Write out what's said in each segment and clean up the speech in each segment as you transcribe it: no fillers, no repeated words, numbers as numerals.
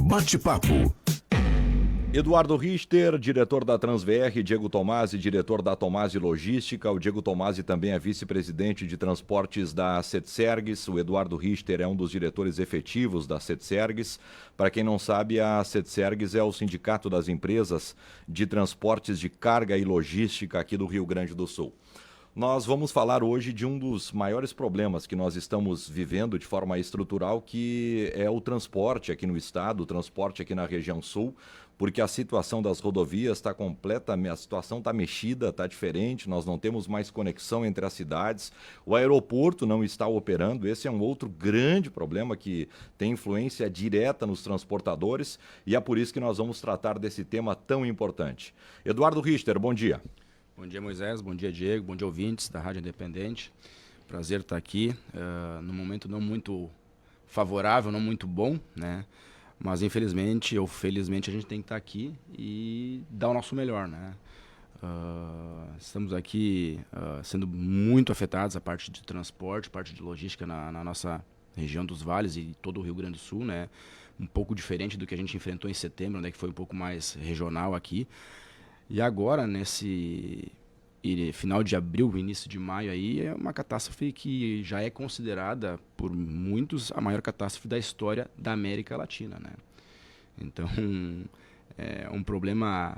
Bate-papo. Eduardo Richter, diretor da TransVR, Diego Tomasi, diretor da Tomasi Logística. O Diego Tomasi também é vice-presidente de transportes da Setsergues. O Eduardo Richter é um dos diretores efetivos da Setsergues. Para quem não sabe, a Setsergues é o sindicato das empresas de transportes de carga e logística aqui do Rio Grande do Sul. Nós vamos falar hoje de um dos maiores problemas que nós estamos vivendo de forma estrutural, que é o transporte aqui no estado, o transporte aqui na região sul, porque a situação das rodovias está completamente, a situação está mexida, está diferente, nós não temos mais conexão entre as cidades, o aeroporto não está operando, esse é um outro grande problema que tem influência direta nos transportadores e é por isso que nós vamos tratar desse tema tão importante. Eduardo Richter, bom dia. Bom dia, Moisés. Bom dia, Diego. Bom dia, ouvintes da Rádio Independente. Prazer estar aqui, num momento não muito favorável, não muito bom, né? Mas infelizmente ou felizmente a gente tem que estar aqui e dar o nosso melhor, né? Estamos aqui sendo muito afetados a parte de transporte, parte de logística na nossa região dos vales e todo o Rio Grande do Sul, né? Um pouco diferente do que a gente enfrentou em setembro, né? Que foi um pouco mais regional aqui. E agora, nesse final de abril, início de maio, aí, é uma catástrofe que já é considerada por muitos a maior catástrofe da história da América Latina, né? Então, é um problema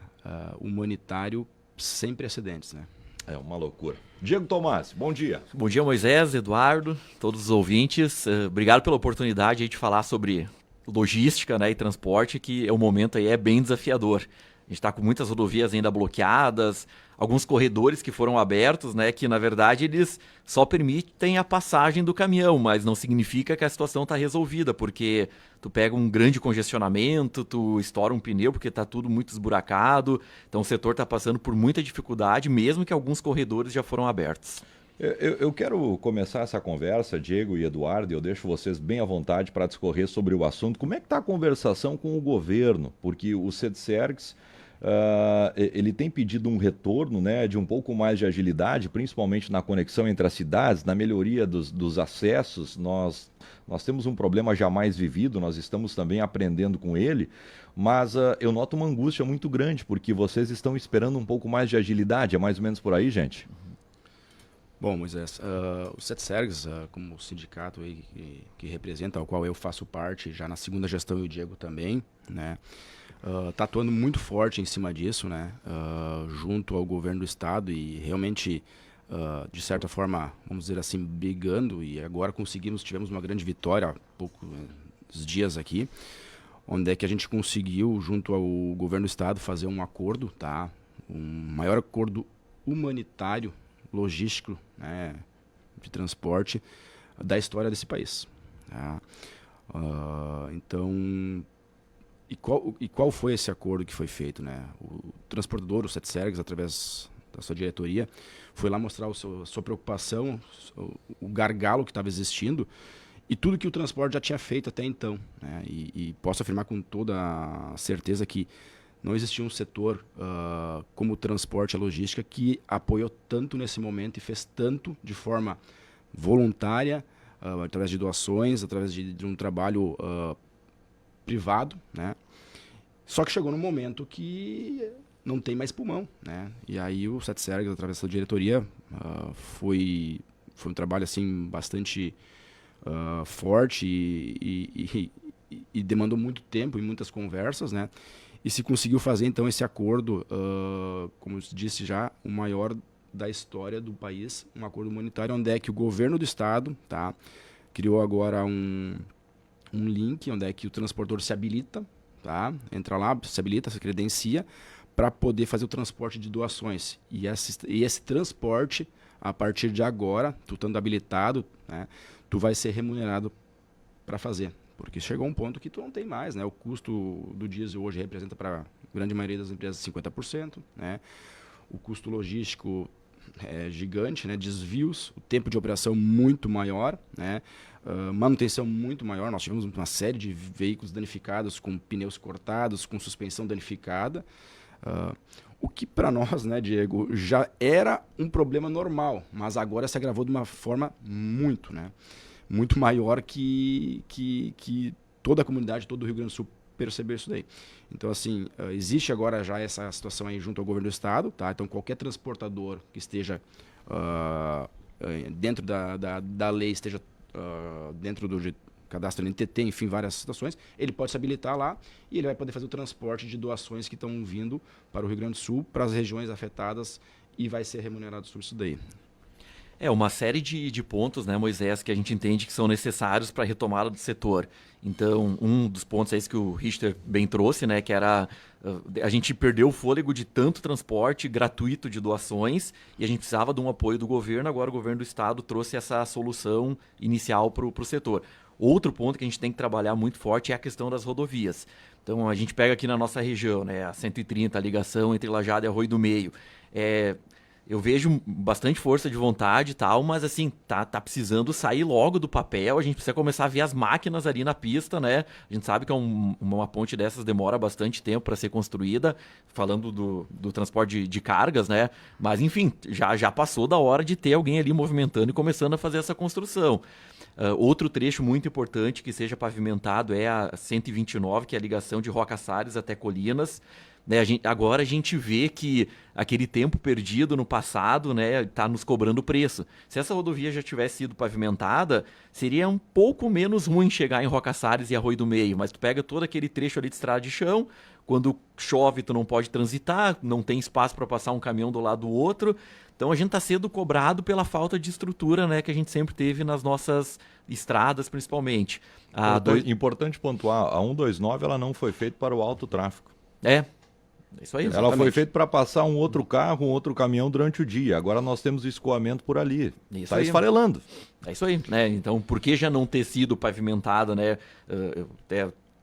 humanitário sem precedentes, né? É uma loucura. Diego Tomasi, bom dia. Bom dia, Moisés, Eduardo, todos os ouvintes. Obrigado pela oportunidade de falar sobre logística, né, e transporte, que o momento aí é bem desafiador. A gente está com muitas rodovias ainda bloqueadas, alguns corredores que foram abertos, né, que na verdade eles só permitem a passagem do caminhão, mas não significa que a situação está resolvida, porque tu pega um grande congestionamento, tu estoura um pneu porque está tudo muito esburacado, então o setor está passando por muita dificuldade, mesmo que alguns corredores já foram abertos. Eu quero começar essa conversa, Diego e Eduardo, e eu deixo vocês bem à vontade para discorrer sobre o assunto. Como é que está a conversação com o governo? Porque o Setsergues ele tem pedido um retorno, né, de um pouco mais de agilidade, principalmente na conexão entre as cidades, na melhoria dos acessos. Nós temos um problema jamais vivido, nós estamos também aprendendo com ele, mas eu noto uma angústia muito grande, porque vocês estão esperando um pouco mais de agilidade. É mais ou menos por aí, gente? Bom, Moisés, o Setsergues, como sindicato aí que representa, ao qual eu faço parte, já na segunda gestão e o Diego também, né? Está atuando muito forte em cima disso, né? Junto ao governo do estado e realmente, de certa forma, vamos dizer assim, brigando, e agora tivemos uma grande vitória há poucos dias aqui, onde é que a gente conseguiu, junto ao governo do estado, fazer um acordo, tá? Um maior acordo humanitário, logístico, né, de transporte da história desse país, tá? Então, qual foi esse acordo que foi feito, né? O transportador, o Setsergues, através da sua diretoria, foi lá mostrar a sua preocupação, o gargalo que estava existindo e tudo que o transporte já tinha feito até então, né? E posso afirmar com toda a certeza que não existia um setor como o transporte e a logística que apoiou tanto nesse momento e fez tanto de forma voluntária, através de doações, através de um trabalho privado, né? Só que chegou num momento que não tem mais pulmão, né? E aí o Setsergues, através da diretoria, foi um trabalho assim bastante forte e demandou muito tempo e muitas conversas, né? E se conseguiu fazer, então, esse acordo, como eu disse já, o maior da história do país, um acordo humanitário, onde é que o governo do estado, tá, criou agora um link, onde é que o transportador se habilita, tá, entra lá, se habilita, se credencia, para poder fazer o transporte de doações. E esse transporte, a partir de agora, tu estando habilitado, né, tu vai ser remunerado para fazer. Porque chegou um ponto que tu não tem mais, né? O custo do diesel hoje representa para a grande maioria das empresas 50%, né? O custo logístico é gigante, né? Desvios, o tempo de operação muito maior, né? Manutenção muito maior. Nós tivemos uma série de veículos danificados, com pneus cortados, com suspensão danificada. O que para nós, né, Diego, já era um problema normal, mas agora se agravou de uma forma muito maior que toda a comunidade, todo o Rio Grande do Sul perceber isso daí. Então, assim, existe agora já essa situação aí junto ao governo do estado, tá? Então, qualquer transportador que esteja dentro da lei, esteja dentro do cadastro NTT, enfim, várias situações, ele pode se habilitar lá e ele vai poder fazer o transporte de doações que estão vindo para o Rio Grande do Sul, para as regiões afetadas, e vai ser remunerado sobre isso daí. Uma série de pontos, né, Moisés, que a gente entende que são necessários para a retomada do setor. Então, um dos pontos é esse que o Richter bem trouxe, né, que era a gente perdeu o fôlego de tanto transporte gratuito de doações e a gente precisava de um apoio do governo. Agora o governo do estado trouxe essa solução inicial para o setor. Outro ponto que a gente tem que trabalhar muito forte é a questão das rodovias. Então, a gente pega aqui na nossa região, né, a 130, a ligação entre Lajeado e Arroio do Meio. Eu vejo bastante força de vontade e tal, mas assim, tá precisando sair logo do papel, a gente precisa começar a ver as máquinas ali na pista, né? A gente sabe que uma ponte dessas demora bastante tempo para ser construída, falando do transporte de cargas, né? Mas enfim, já passou da hora de ter alguém ali movimentando e começando a fazer essa construção. Outro trecho muito importante que seja pavimentado é a 129, que é a ligação de Rocaçares até Colinas. Né, agora a gente vê que aquele tempo perdido no passado, né, está nos cobrando preço. Se essa rodovia já tivesse sido pavimentada, seria um pouco menos ruim chegar em Rocaçares e Arroio do Meio, mas tu pega todo aquele trecho ali de estrada de chão, quando chove tu não pode transitar, não tem espaço para passar um caminhão do lado do outro, então a gente está sendo cobrado pela falta de estrutura, né, que a gente sempre teve nas nossas estradas, principalmente. Importante pontuar, a 129 ela não foi feita para o alto tráfego. É isso aí. Ela foi feita para passar um outro carro, um outro caminhão durante o dia. Agora nós temos o escoamento por ali. Está esfarelando. É isso aí, né? Então, por que já não ter sido pavimentada, né?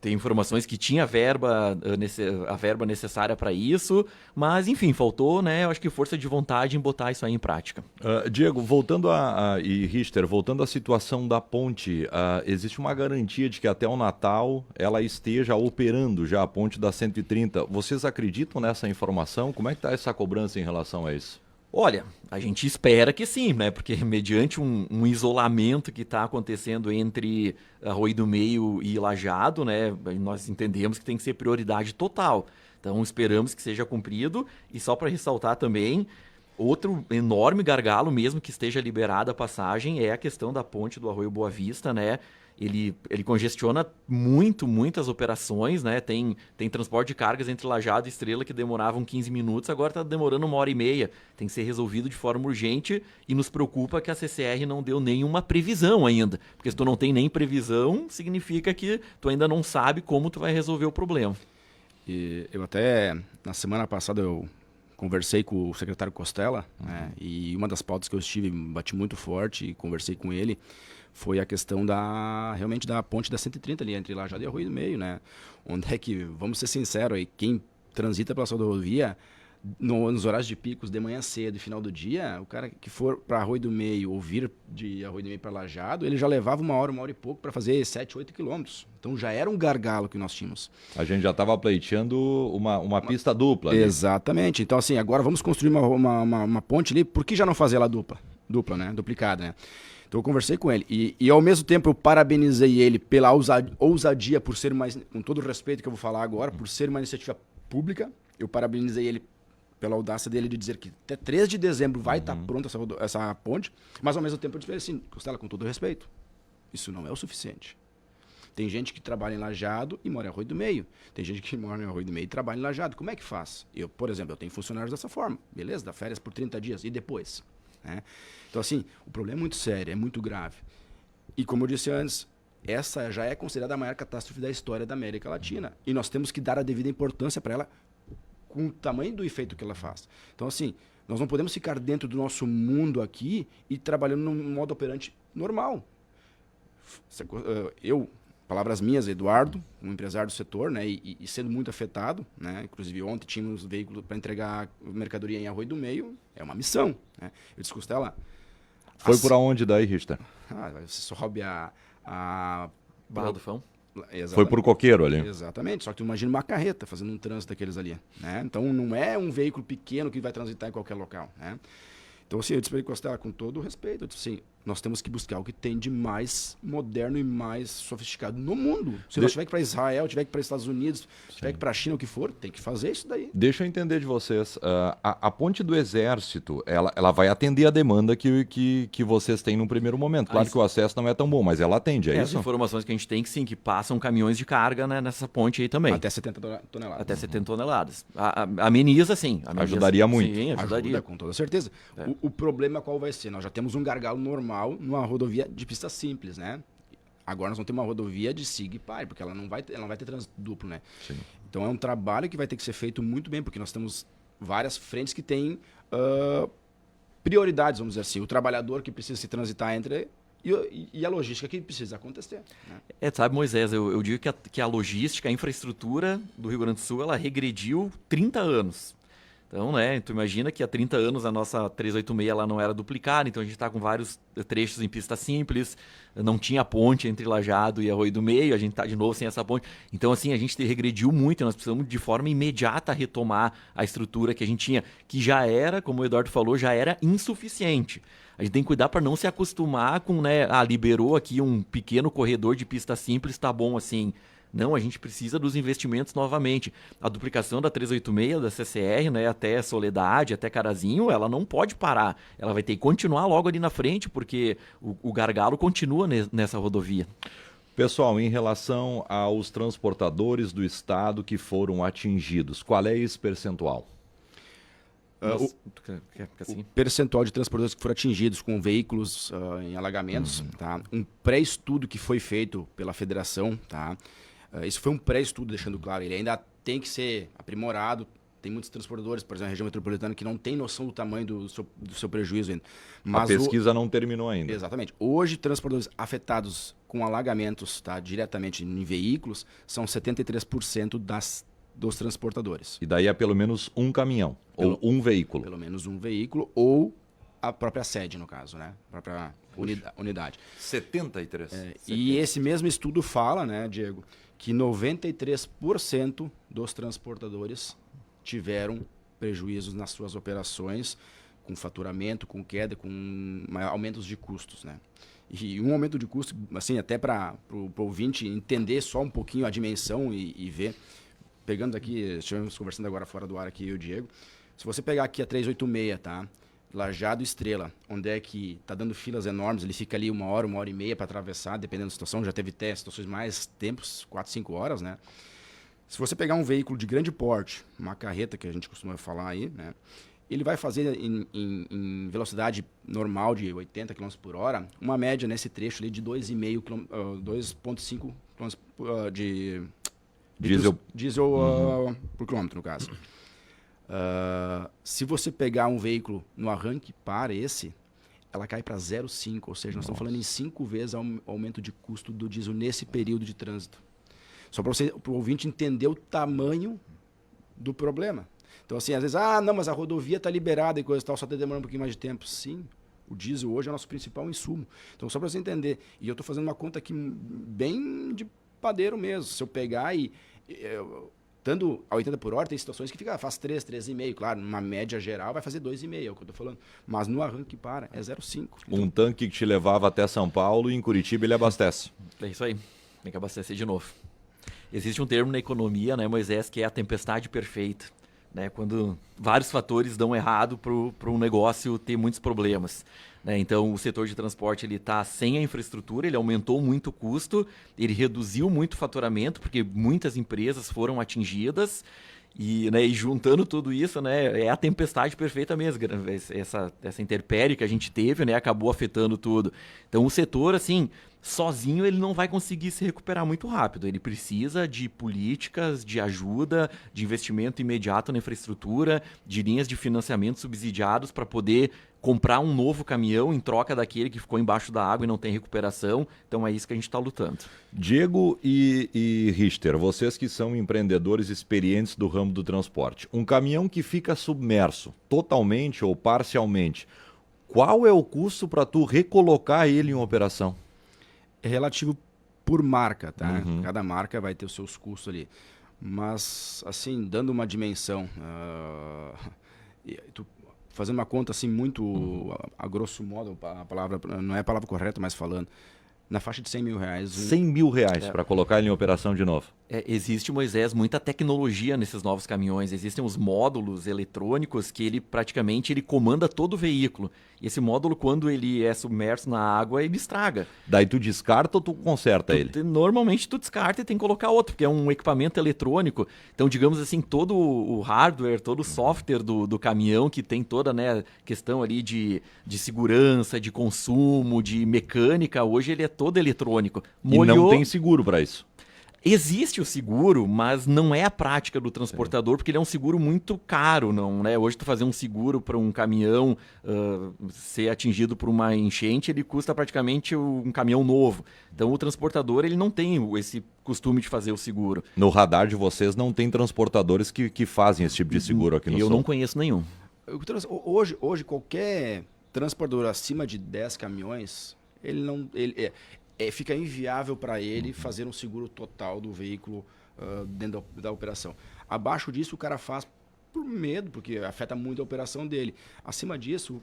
Tem informações que tinha a verba necessária para isso, mas enfim, faltou, né? Eu acho que força de vontade em botar isso aí em prática. Diego, e Richter, voltando à situação da ponte, existe uma garantia de que até o Natal ela esteja operando já a ponte da 130. Vocês acreditam nessa informação? Como é que está essa cobrança em relação a isso? Olha, a gente espera que sim, né? Porque mediante um isolamento que está acontecendo entre Arroio do Meio e Lajeado, né? Nós entendemos que tem que ser prioridade total. Então esperamos que seja cumprido. E só para ressaltar também, outro enorme gargalo, mesmo que esteja liberada a passagem, é a questão da ponte do Arroio Boa Vista, né? Ele congestiona muitas operações, né? Tem transporte de cargas entre Lajeado e Estrela que demoravam 15 minutos, agora está demorando 1h30. Tem que ser resolvido de forma urgente e nos preocupa que a CCR não deu nenhuma previsão ainda. Porque se tu não tem nem previsão, significa que tu ainda não sabe como tu vai resolver o problema. E eu até, na semana passada, eu conversei com o secretário Costela, né? E uma das pautas que eu estive, bati muito forte e conversei com ele, foi a questão realmente da ponte da 130 ali, entre Lajeado e Arroio do Meio, né? Onde é que, vamos ser sinceros aí, quem transita pela sua rodovia, nos horários de picos, de manhã cedo e final do dia, o cara que for para Arroio do Meio ou vir de Arroio do Meio para Lajeado, ele já levava uma hora e pouco para fazer 7, 8 quilômetros. Então já era um gargalo que nós tínhamos. A gente já estava pleiteando uma pista dupla. Ali. Exatamente. Então assim, agora vamos construir uma ponte ali, por que já não fazer ela dupla, né? Duplicada, né? Então eu conversei com ele e ao mesmo tempo eu parabenizei ele pela ousadia por ser mais, com todo o respeito que eu vou falar agora, por ser uma iniciativa pública. Eu parabenizei ele pela audácia dele de dizer que até 3 de dezembro vai estar pronta essa ponte, mas ao mesmo tempo eu disse assim, Costela, com todo o respeito, isso não é o suficiente. Tem gente que trabalha em Lajeado e mora em Arroio do Meio. Tem gente que mora em Arroio do Meio e trabalha em Lajeado. Como é que faz? Eu, por exemplo, eu tenho funcionários dessa forma, beleza? Dá férias por 30 dias e depois? Né? Então, assim, o problema é muito sério, é muito grave. E como eu disse antes, essa já é considerada a maior catástrofe da história da América Latina. E nós temos que dar a devida importância para ela com o tamanho do efeito que ela faz. Então, assim, nós não podemos ficar dentro do nosso mundo aqui e trabalhando num modo operante normal. Palavras minhas, Eduardo, um empresário do setor, né, e sendo muito afetado, né, inclusive ontem tínhamos veículo para entregar mercadoria em Arroio do Meio, é uma missão. Né? Eu disse, Costela... Foi por onde daí, Richter? Você sobe a Barra do Fão? Exatamente. Foi por Coqueiro ali. Exatamente, só que tu imagina uma carreta fazendo um trânsito daqueles ali. Né? Então não é um veículo pequeno que vai transitar em qualquer local. Né? Então assim, eu disse para ele, Costela, com todo o respeito, eu disse assim, nós temos que buscar o que tem de mais moderno e mais sofisticado no mundo. Se nós tiver que ir para Israel, tiver que ir para Estados Unidos, tiver que ir para a China, o que for, tem que fazer isso daí. Deixa eu entender de vocês. A ponte do Exército, ela vai atender a demanda que vocês têm num primeiro momento. Claro que o acesso não é tão bom, mas ela atende, é As isso? informações que a gente tem que sim, que passam caminhões de carga, né, nessa ponte aí também. Até 70 toneladas. Até 70 toneladas. Ameniza, sim. Ajudaria muito. Sim, ajudaria. Ajuda, com toda certeza. O problema qual vai ser? Nós já temos um gargalo normal numa rodovia de pista simples, né? Agora nós vamos ter uma rodovia de SIG e PAI, porque ela não vai ter trânsito duplo, né? Sim. Então é um trabalho que vai ter que ser feito muito bem, porque nós temos várias frentes que têm prioridades, vamos dizer assim. O trabalhador que precisa se transitar entre e a logística que precisa acontecer. Né? Sabe, Moisés, eu digo que a logística, a infraestrutura do Rio Grande do Sul, ela regrediu 30 anos. Então, né, tu imagina que há 30 anos a nossa 386 ela não era duplicada, então a gente está com vários trechos em pista simples, não tinha ponte entre Lajeado e Arroio do Meio, a gente está de novo sem essa ponte. Então, assim, a gente regrediu muito e nós precisamos de forma imediata retomar a estrutura que a gente tinha, que já era, como o Eduardo falou, já era insuficiente. A gente tem que cuidar para não se acostumar com, né, liberou aqui um pequeno corredor de pista simples, tá bom assim. Não, a gente precisa dos investimentos novamente. A duplicação da 386, da CCR, né, até Soledade, até Carazinho, ela não pode parar. Ela vai ter que continuar logo ali na frente, porque o gargalo continua nessa rodovia. Pessoal, em relação aos transportadores do estado que foram atingidos, qual é esse percentual? O percentual de transportadores que foram atingidos com veículos em alagamentos, tá? Um pré-estudo que foi feito pela federação, tá? Isso foi um pré-estudo, deixando claro, ele ainda tem que ser aprimorado. Tem muitos transportadores, por exemplo, na região metropolitana, que não tem noção do tamanho do seu prejuízo ainda. Mas a pesquisa não terminou ainda. Exatamente. Hoje, transportadores afetados com alagamentos, tá, diretamente em veículos, são 73% dos transportadores. E daí é pelo menos um caminhão, ou um veículo. Pelo menos um veículo, ou a própria sede, no caso, né? A própria unidade. 73%. E esse mesmo estudo fala, né, Diego, que 93% dos transportadores tiveram prejuízos nas suas operações, com faturamento, com queda, com aumentos de custos, né? E um aumento de custo, assim, até para o ouvinte entender só um pouquinho a dimensão e ver, pegando aqui, estivemos conversando agora fora do ar aqui, eu e o Diego, se você pegar aqui a 386, tá? Lajeado Estrela, onde é que está dando filas enormes, ele fica ali 1 hora e meia para atravessar, dependendo da situação, já teve até situações mais tempos, 4, 5 horas, né? Se você pegar um veículo de grande porte, uma carreta que a gente costuma falar aí, né? Ele vai fazer em velocidade normal de 80 km por hora, uma média nesse trecho ali de 2,5 km de diesel por quilômetro, no caso. Se você pegar um veículo no arranque para ela cai para 0,5, ou seja, nós estamos falando em 5 vezes aumento de custo do diesel nesse período de trânsito. Só para o ouvinte entender o tamanho do problema. Então, assim, às vezes, não, mas a rodovia está liberada e coisa e tal, só está demorando um pouquinho mais de tempo. Sim, o diesel hoje é o nosso principal insumo. Então, só para você entender, e eu estou fazendo uma conta aqui bem de padeiro mesmo. Se eu pegar estando a 80 por hora, tem situações que faz 3, 3,5. Claro, numa média geral vai fazer 2,5, é o que eu estou falando. Mas no arranque para, é 0,5. Então, um tanque que te levava até São Paulo e em Curitiba ele abastece. É isso aí, tem que abastecer de novo. Existe um termo na economia, né, Moisés, que é a tempestade perfeita. Né, quando vários fatores dão errado para um negócio ter muitos problemas. Né? Então, o setor de transporte está sem a infraestrutura, ele aumentou muito o custo, ele reduziu muito o faturamento, porque muitas empresas foram atingidas, e, né, e juntando tudo isso, né, é a tempestade perfeita mesmo. Essa intempérie que a gente teve, né, acabou afetando tudo. Então, o setor, assim, sozinho ele não vai conseguir se recuperar muito rápido. Ele precisa de políticas, de ajuda, de investimento imediato na infraestrutura, de linhas de financiamento subsidiados para poder comprar um novo caminhão em troca daquele que ficou embaixo da água e não tem recuperação. Então é isso que a gente está lutando. Diego e Richter, vocês que são empreendedores experientes do ramo do transporte, um caminhão que fica submerso, totalmente ou parcialmente, qual é o custo para tu recolocar ele em operação? É relativo por marca, tá? Cada marca vai ter os seus custos ali. Mas, assim, dando uma dimensão, fazendo uma conta assim muito a grosso modo, a palavra não é a palavra correta, mas falando, na faixa de 100 mil reais. 100 mil reais para colocar ele em operação de novo. Existe, Moisés, muita tecnologia nesses novos caminhões. Existem os módulos eletrônicos que ele praticamente ele comanda todo o veículo. E esse módulo, quando ele é submerso na água, ele estraga. Daí tu descarta ou tu conserta ele? Normalmente tu descarta e tem que colocar outro, porque é um equipamento eletrônico. Então, digamos assim, todo o hardware, todo o software do caminhão, que tem toda, né, questão ali de segurança, de consumo, de mecânica, hoje ele é todo eletrônico. E não tem seguro para isso? Existe o seguro, mas não é a prática do transportador, porque ele é um seguro muito caro, não, né? Hoje tu fazer um seguro para um caminhão ser atingido por uma enchente, ele custa praticamente um caminhão novo. Então o transportador ele não tem esse costume de fazer o seguro. No radar de vocês não tem transportadores que fazem esse tipo de seguro aqui no Sul? Eu não conheço nenhum. Hoje qualquer transportador acima de 10 caminhões, fica inviável para ele fazer um seguro total do veículo dentro da operação. Abaixo disso, o cara faz por medo, porque afeta muito a operação dele. Acima disso,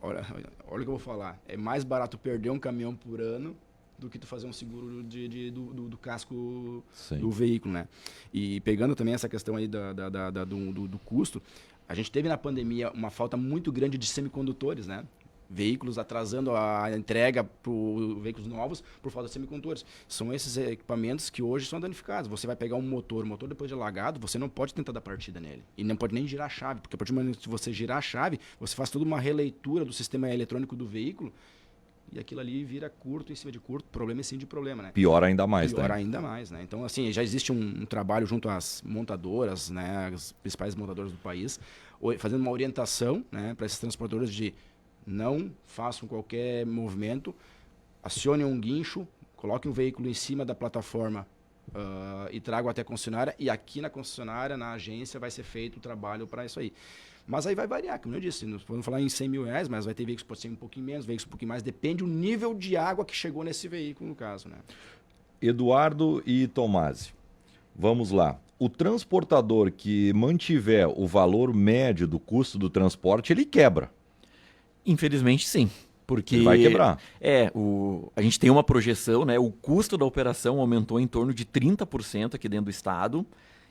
olha o que eu vou falar, é mais barato perder um caminhão por ano do que tu fazer um seguro do casco do veículo, né? E pegando também essa questão aí do custo, a gente teve na pandemia uma falta muito grande de semicondutores, né? Veículos atrasando a entrega para veículos novos por falta de semicondutores. São esses equipamentos que hoje são danificados. Você vai pegar o motor depois de alagado, você não pode tentar dar partida nele. E não pode nem girar a chave, porque a partir do momento que você girar a chave, você faz toda uma releitura do sistema eletrônico do veículo e aquilo ali vira curto em cima de curto, problema em cima de problema, né? Pior ainda mais, Pior ainda mais, né? Então, assim, já existe um trabalho junto às montadoras, né, as principais montadoras do país, fazendo uma orientação, né, para esses transportadores de não façam qualquer movimento, acione um guincho, coloque um veículo em cima da plataforma e tragam até a concessionária, e aqui na concessionária, na agência, vai ser feito o trabalho para isso aí. Mas aí vai variar, como eu disse, nós podemos falar em 100 mil reais, mas vai ter veículos que pode ser um pouquinho menos, veículos um pouquinho mais, depende do nível de água que chegou nesse veículo, no caso, né? Eduardo e Tomasi, vamos lá. O transportador que mantiver o valor médio do custo do transporte, ele quebra. Infelizmente, sim. Porque ele vai quebrar. A gente tem uma projeção, né? O custo da operação aumentou em torno de 30% aqui dentro do estado.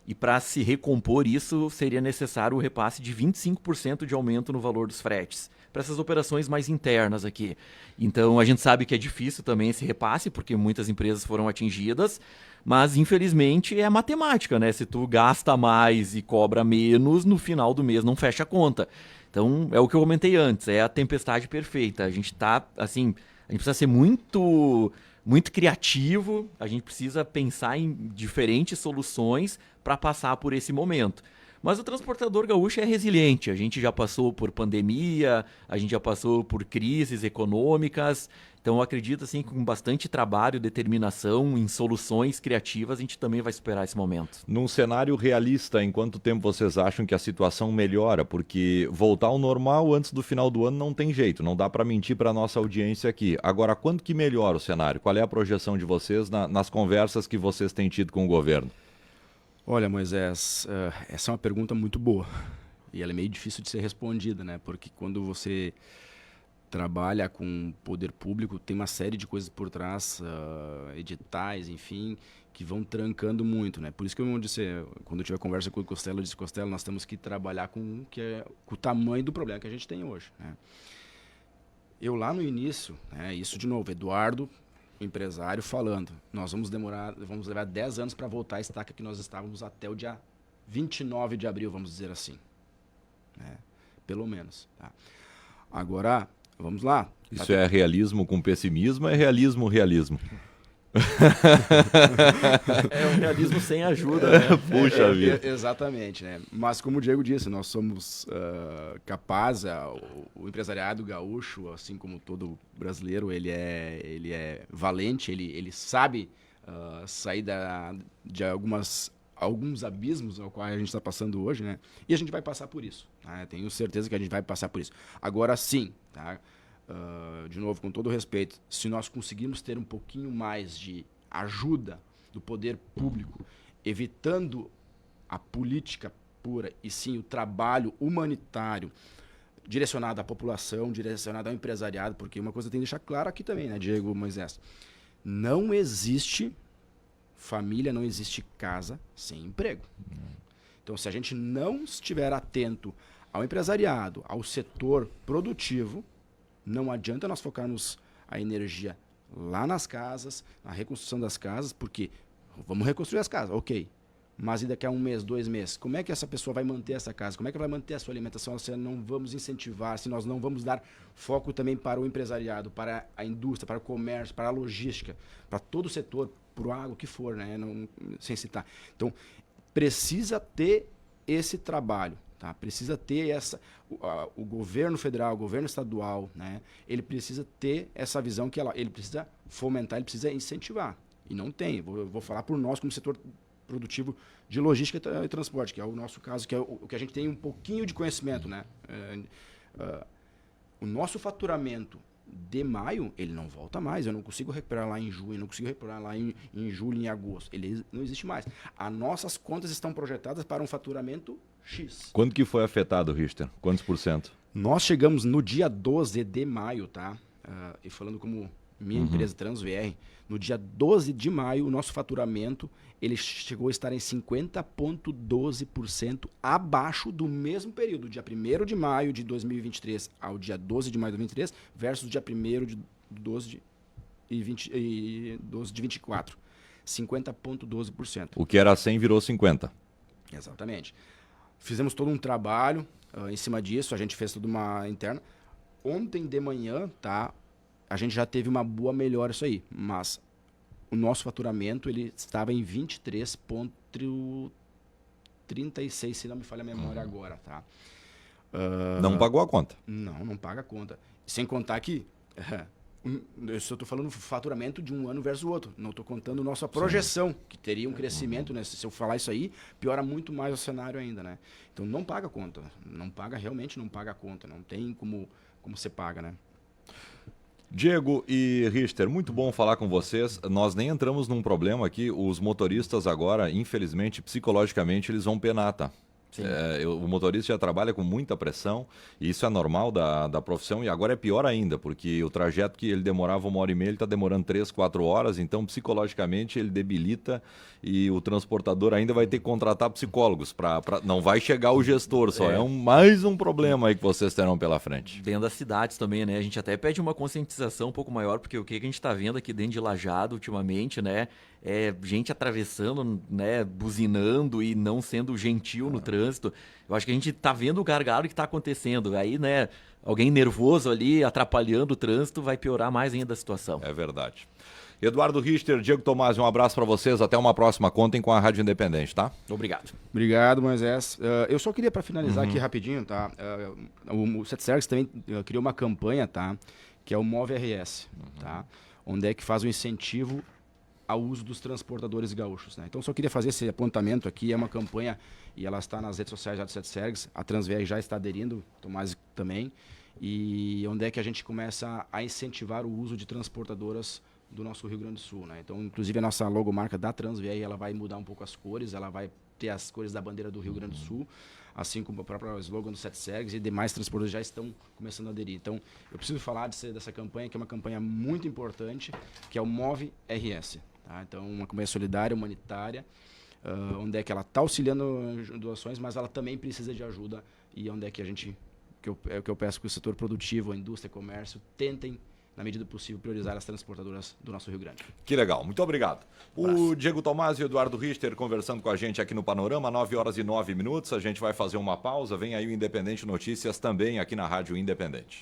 E para se recompor isso, seria necessário o repasse de 25% de aumento no valor dos fretes. Para essas operações mais internas aqui. Então, a gente sabe que é difícil também esse repasse, porque muitas empresas foram atingidas. Mas, infelizmente, é matemática, né? Se tu gasta mais e cobra menos, no final do mês não fecha a conta. Então, é o que eu comentei antes, é a tempestade perfeita. A gente tá, assim, a gente precisa ser muito criativo, a gente precisa pensar em diferentes soluções para passar por esse momento. Mas o transportador gaúcho é resiliente. A gente já passou por pandemia, a gente já passou por crises econômicas. Então, eu acredito assim, que com bastante trabalho, determinação, em soluções criativas, a gente também vai superar esse momento. Num cenário realista, em quanto tempo vocês acham que a situação melhora? Porque voltar ao normal antes do final do ano não tem jeito, não dá para mentir para a nossa audiência aqui. Agora, quando que melhora o cenário? Qual é a projeção de vocês nas conversas que vocês têm tido com o governo? Olha, Moisés, essa é uma pergunta muito boa e ela é meio difícil de ser respondida, né? Porque quando você trabalha com poder público, tem uma série de coisas por trás, editais, enfim, que vão trancando muito, né? Por isso que eu disse, quando eu tive a conversa com o Costello, eu disse, Costello, nós temos que trabalhar com o tamanho do problema que a gente tem hoje, né? Eu lá no início, né, isso de novo, Eduardo, empresário, falando, nós vamos levar 10 anos para voltar à estaca que nós estávamos até o dia 29 de abril, vamos dizer assim, né? Pelo menos, tá? Agora, vamos lá. Isso é realismo com pessimismo, é realismo? É um realismo sem ajuda, né? Puxa vida. Exatamente, né? Mas como o Diego disse, nós somos capazes, o empresariado gaúcho, assim como todo brasileiro, ele é valente, ele sabe sair de alguns abismos ao qual a gente está passando hoje, né? E a gente vai passar por isso, tá? Tenho certeza que a gente vai passar por isso. Agora sim, tá? De novo, com todo respeito, se nós conseguirmos ter um pouquinho mais de ajuda do poder público, evitando a política pura e sim o trabalho humanitário, direcionado à população, direcionado ao empresariado, porque uma coisa tem que deixar claro aqui também, né, Diego, Moisés? Não existe família, não existe casa sem emprego. Então, se a gente não estiver atento ao empresariado, ao setor produtivo, não adianta nós focarmos a energia lá nas casas, na reconstrução das casas, porque vamos reconstruir as casas, ok. Mas e daqui a 1 mês, 2 meses? Como é que essa pessoa vai manter essa casa? Como é que vai manter a sua alimentação se não vamos incentivar, se nós não vamos dar foco também para o empresariado, para a indústria, para o comércio, para a logística, para todo o setor, para o agro, o que for, né? Não, sem citar. Então, precisa ter esse trabalho, tá? Precisa ter o governo federal, o governo estadual, né? Ele precisa ter essa visão que ele precisa fomentar, ele precisa incentivar. E não tem. Vou falar por nós como setor produtivo de logística e transporte, que é o nosso caso, que é o que a gente tem um pouquinho de conhecimento, né? O nosso faturamento de maio, ele não volta mais. Eu não consigo recuperar lá em junho, não consigo recuperar lá em julho, em agosto. Ele não existe mais. As nossas contas estão projetadas para um faturamento X. Quando que foi afetado, Richter? Quantos por cento? Nós chegamos no dia 12 de maio, tá? E falando como minha empresa TransVR, no dia 12 de maio, o nosso faturamento ele chegou a estar em 50,12% abaixo do mesmo período, dia 1º de maio de 2023 ao dia 12 de maio de 2023, versus o dia 1º de 12 de 24. 50,12%. O que era 100 virou 50. Exatamente. Fizemos todo um trabalho em cima disso, a gente fez toda uma interna. Ontem de manhã, tá? A gente já teve uma boa melhora isso aí, mas o nosso faturamento ele estava em 23,36, se não me falha a memória agora, tá? Não pagou a conta. Não paga a conta. Sem contar que eu só estou falando faturamento de um ano versus o outro. Não estou contando nossa projeção, que teria um crescimento, né? Se eu falar isso aí, piora muito mais o cenário ainda, né? Então não paga a conta. Realmente não paga a conta. Não tem como você paga, né? Diego e Richter, muito bom falar com vocês. Nós nem entramos num problema aqui. Os motoristas agora, infelizmente, psicologicamente, eles vão penar, tá? O motorista já trabalha com muita pressão, e isso é normal da profissão, e agora é pior ainda, porque o trajeto que ele demorava 1h30, ele está demorando 3, 4 horas, então psicologicamente ele debilita, e o transportador ainda vai ter que contratar psicólogos, não vai chegar o gestor só, mais um problema aí que vocês terão pela frente. Dentro das cidades também, né? A gente até pede uma conscientização um pouco maior, porque o que a gente está vendo aqui dentro de Lajeado ultimamente, né? É gente atravessando, né, buzinando e não sendo gentil no trânsito. Eu acho que a gente tá vendo o gargalo que tá acontecendo. Aí, né, alguém nervoso ali, atrapalhando o trânsito, vai piorar mais ainda a situação. É verdade. Eduardo Richter, Diego Tomasi, um abraço para vocês. Até uma próxima. Contem com a Rádio Independente, tá? Obrigado. Obrigado, Moisés. Eu só queria, para finalizar aqui rapidinho, tá? O SETSERGS também criou uma campanha, tá? Que é o Move RS, tá? Onde é que faz o incentivo ao uso dos transportadores gaúchos, né? Então, só queria fazer esse apontamento aqui. É uma campanha e ela está nas redes sociais já do SETSERGS. A TransVR já está aderindo, o Tomasi também. E onde é que a gente começa a incentivar o uso de transportadoras do nosso Rio Grande do Sul, né? Então, inclusive, a nossa logomarca da TransVR, ela vai mudar um pouco as cores, ela vai ter as cores da bandeira do Rio Grande do Sul, assim como o próprio slogan do SETSERGS, e demais transportadores já estão começando a aderir. Então, eu preciso falar dessa campanha, que é uma campanha muito importante, que é o Move RS. Tá? Então, uma campanha solidária, humanitária, onde é que ela está auxiliando doações, mas ela também precisa de ajuda, e onde é que o que eu peço que o setor produtivo, a indústria, comércio, tentem, na medida do possível, priorizar as transportadoras do nosso Rio Grande. Que legal, muito obrigado. O Diego Tomasi e o Eduardo Richter conversando com a gente aqui no Panorama, 9h09. A gente vai fazer uma pausa, vem aí o Independente Notícias também aqui na Rádio Independente.